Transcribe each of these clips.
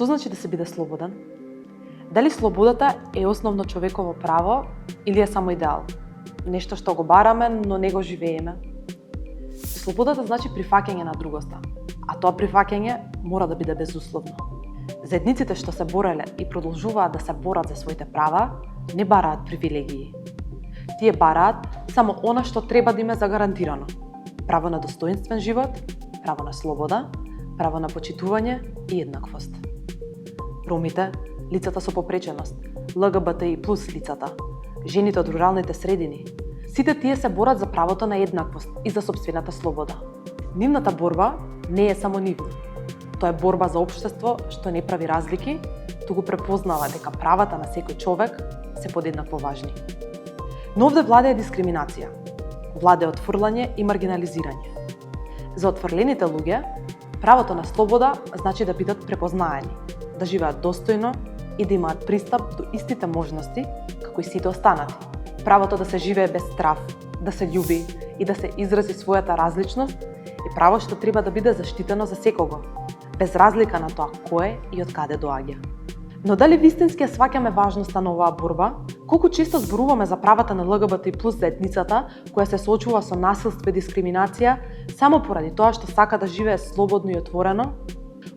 Што значи да се биде слободен? Дали слободата е основно човеково право или е само идеал? Нешто што го бараме, но не го живееме? Слободата значи прифаќање на другоста, а тоа прифаќање мора да биде безусловно. Заедниците што се бореле и продолжуваат да се борат за своите права, не бараат привилегии. Тие бараат само она што треба да им е загарантирано. Право на достоинствен живот, право на слобода, право на почитување и еднаквост. Ромите, лицата со попреченост, ЛГБТИ плюс лицата, жените од руралните средини, сите тие се борат за правото на еднаквост и за сопствената слобода. Нивната борба не е само нивна. Тоа е борба за општество што не прави разлики, туку препознава дека правата на секој човек се подеднакво важни. Но овде владее дискриминација, владее отфрлање и маргинализирање. За отфрлените луѓе, правото на слобода значи да бидат препознаени, да живеат достојно и да имаат пристап до истите можности како и сите останати. Правото да се живее без страв, да се љуби и да се изрази својата различност е право што треба да биде заштитено за секого, без разлика на тоа кој и од каде доаѓа. Но дали вистински ја сваќаме важноста на оваа борба? Колку често зборуваме за правата на ЛГБТ плюс заедницата која се соочува со насилство и дискриминација само поради тоа што сака да живее слободно и отворено?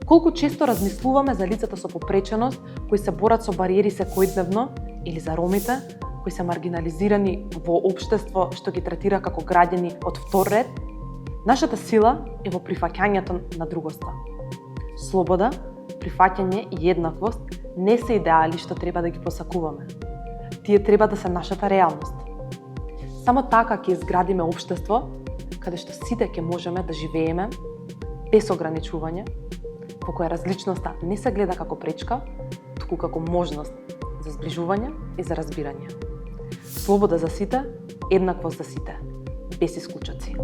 Колку често размислуваме за лицата со попреченост кои се борат со бариери секојдневно или за ромите кои се маргинализирани во општество што ги третира како граѓани од втор ред? Нашата сила е во прифаќањето на другоста. Слобода, прифаќање и еднаквост не се идеали што треба да ги посакуваме. Тие треба да се нашата реалност. Само така ќе изградиме општество каде што сите ќе можеме да живееме без ограничување, во кое различноста не се гледа како пречка, туку како можност за зближување и за разбирање. Слобода за сите, еднаквост за сите, без исклучоци.